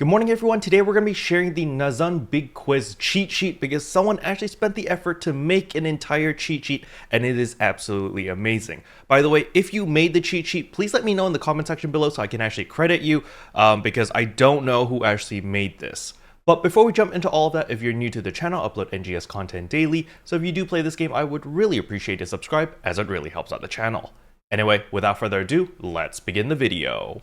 Good morning everyone, today we're going to be sharing the Nazun Big Quiz cheat sheet because someone actually spent the effort to make an entire cheat sheet and it is absolutely amazing. By the way, if you made the cheat sheet, please let me know in the comment section below so I can actually credit you because I don't know who actually made this. But before we jump into all of that, if you're new to the channel, I upload NGS content daily, so if you do play this game, I would really appreciate a subscribe as it really helps out the channel. Anyway, without further ado, let's begin the video.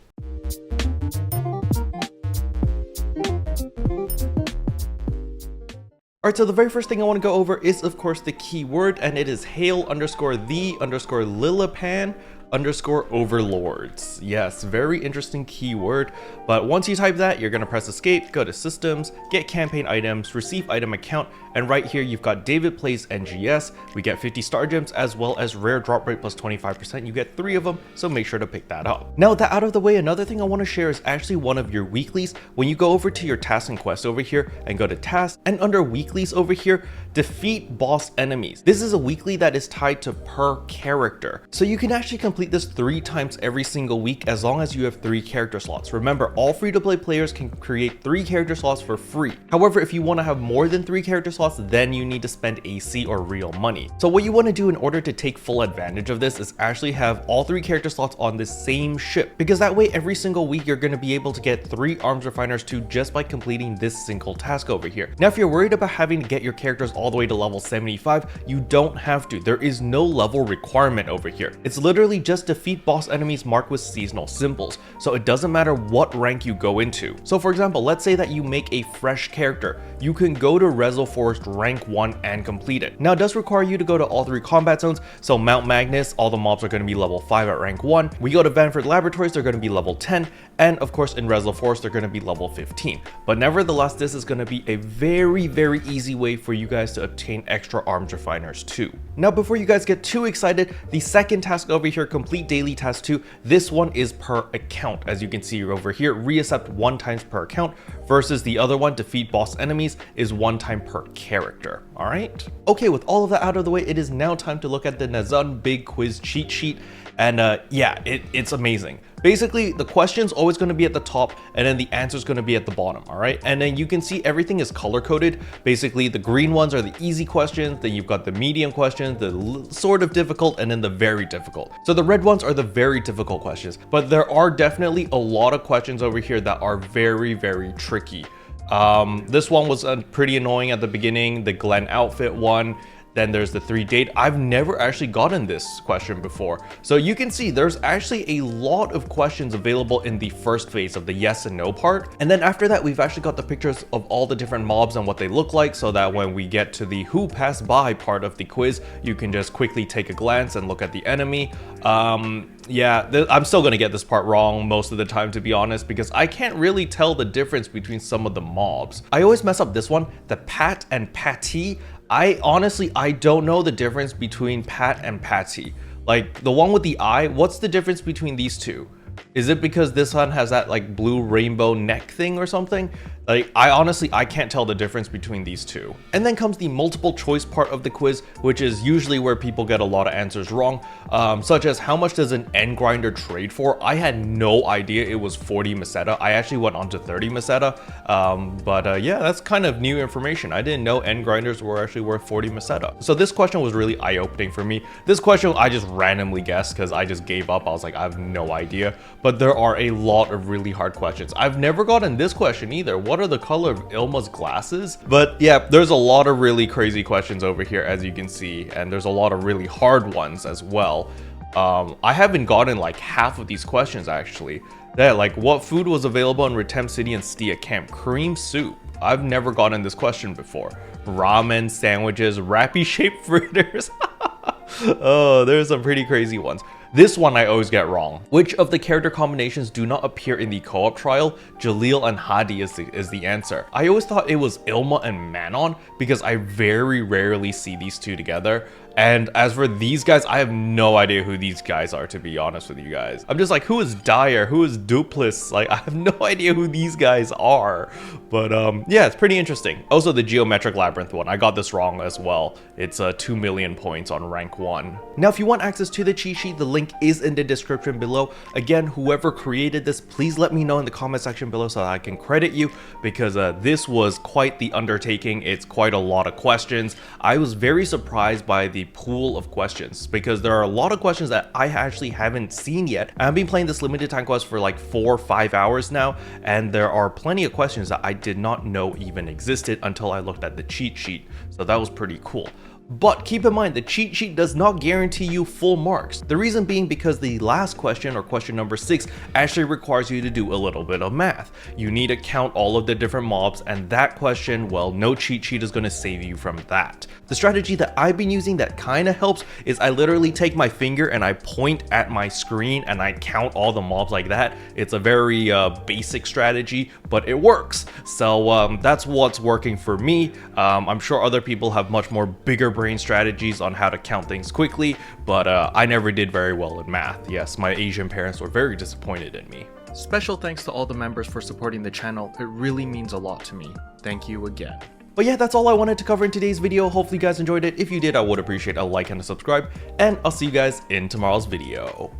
Alright, so the very first thing I want to go over is of course the keyword, and it is hail_the_lilipan_overlords. Yes, very interesting keyword, but once you type that, you're going to press escape, go to systems, get campaign items, receive item account, and right here you've got David plays NGS. We get 50 star gems as well as rare drop rate plus 25%. You get 3 of them, so make sure to pick that up. Now with that out of the way, another thing I want to share is actually one of your weeklies. When you go over to your tasks and quests over here and go to tasks, and under weeklies over here, defeat boss enemies. This is a weekly that is tied to per character. So you can actually complete this 3 times every single week as long as you have 3 character slots. Remember, all free-to-play players can create 3 character slots for free. However, if you want to have more than 3 character slots, then you need to spend AC or real money. So what you want to do in order to take full advantage of this is actually have all 3 character slots on the same ship, because that way every single week you're going to be able to get 3 arms refiners too just by completing this single task over here. Now if you're worried about having to get your characters all the way to level 75, you don't have to. There is no level requirement over here. It's literally just defeat boss enemies marked with seasonal symbols, so it doesn't matter what rank you go into. So for example, let's say that you make a fresh character, you can go to Rezo Forest rank 1 and complete it. Now it does require you to go to all 3 combat zones, so Mount Magnus, all the mobs are going to be level 5 at rank 1. We go to Vanford Laboratories, they're going to be level 10, and of course in Rezo Forest they're going to be level 15. But nevertheless, this is going to be a very easy way for you guys to obtain extra arms refiners too. Now before you guys get too excited, the second task over here, complete daily task 2, this one is per account. As you can see over here, reaccept 1 times per account versus the other one, defeat boss enemies, is 1 time per character. All right. Okay, with all of that out of the way, it is now time to look at the Nazun Big Quiz cheat sheet. And yeah, it's amazing. Basically, the question's always going to be at the top and then the answer's going to be at the bottom, all right? And then you can see everything is color coded. Basically, the green ones are the easy questions, then you've got the medium questions, the sort of difficult, and then the very difficult. So the red ones are the very difficult questions, but there are definitely a lot of questions over here that are very tricky. This one was pretty annoying at the beginning, the Glenn outfit one. Then there's the 3 date. I've never actually gotten this question before. So you can see there's actually a lot of questions available in the first phase of the yes and no part. And then after that, we've actually got the pictures of all the different mobs and what they look like, so that when we get to the who passed by part of the quiz, you can just quickly take a glance and look at the enemy. Yeah, I'm still gonna get this part wrong most of the time, to be honest, because I can't really tell the difference between some of the mobs. I always mess up this one, the Pat and Patty. I don't know the difference between Pat and Patty. Like the one with the eye, what's the difference between these two? Is it because this one has that like blue rainbow neck thing or something? Like I can't tell the difference between these two. And then comes the multiple choice part of the quiz, which is usually where people get a lot of answers wrong, such as how much does an end grinder trade for? I had no idea it was 40 meseta. I actually went on to 30 meseta, but yeah, that's kind of new information. I didn't know end grinders were actually worth 40 meseta. So this question was really eye-opening for me. This question I just randomly guessed because I just gave up. I was like, I have no idea. But there are a lot of really hard questions. I've never gotten this question either. What are the color of Ilma's glasses? But yeah, there's a lot of really crazy questions over here, as you can see, and there's a lot of really hard ones as well. I haven't gotten like half of these questions actually. Yeah, like what food was available in Retem City and Stia Camp? Cream soup. I've never gotten this question before. Ramen, sandwiches, rappy shaped fritters. Oh, there's some pretty crazy ones. This one I always get wrong. Which of the character combinations do not appear in the co-op trial? Jalil and Hadi is the answer. I always thought it was Ilma and Manon because I very rarely see these two together. And as for these guys, I have no idea who these guys are, to be honest with you guys. I'm just like, who is Dyer? Who is Dupless? Like, I have no idea who these guys are. But yeah, it's pretty interesting. Also, the Geometric Labyrinth one, I got this wrong as well. It's 2 million points on rank 1. Now, if you want access to the cheat sheet, the link is in the description below. Again, whoever created this, please let me know in the comment section below so that I can credit you, because this was quite the undertaking. It's quite a lot of questions. I was very surprised by the pool of questions, because there are a lot of questions that I actually haven't seen yet. I've been playing this limited time quest for like 4 or 5 hours now, and there are plenty of questions that I did not know even existed until I looked at the cheat sheet. So that was pretty cool. But keep in mind, the cheat sheet does not guarantee you full marks. The reason being because the last question, or question number 6, actually requires you to do a little bit of math. You need to count all of the different mobs, and that question, well, no cheat sheet is going to save you from that. The strategy that I've been using that kind of helps is I literally take my finger and I point at my screen and I count all the mobs like that. It's a very basic strategy, but it works. So that's what's working for me. I'm sure other people have much more bigger brain strategies on how to count things quickly, but I never did very well in math. Yes, my Asian parents were very disappointed in me. Special thanks to all the members for supporting the channel. It really means a lot to me. Thank you again. But yeah, that's all I wanted to cover in today's video. Hopefully you guys enjoyed it. If you did, I would appreciate a like and a subscribe, and I'll see you guys in tomorrow's video.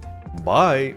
Bye!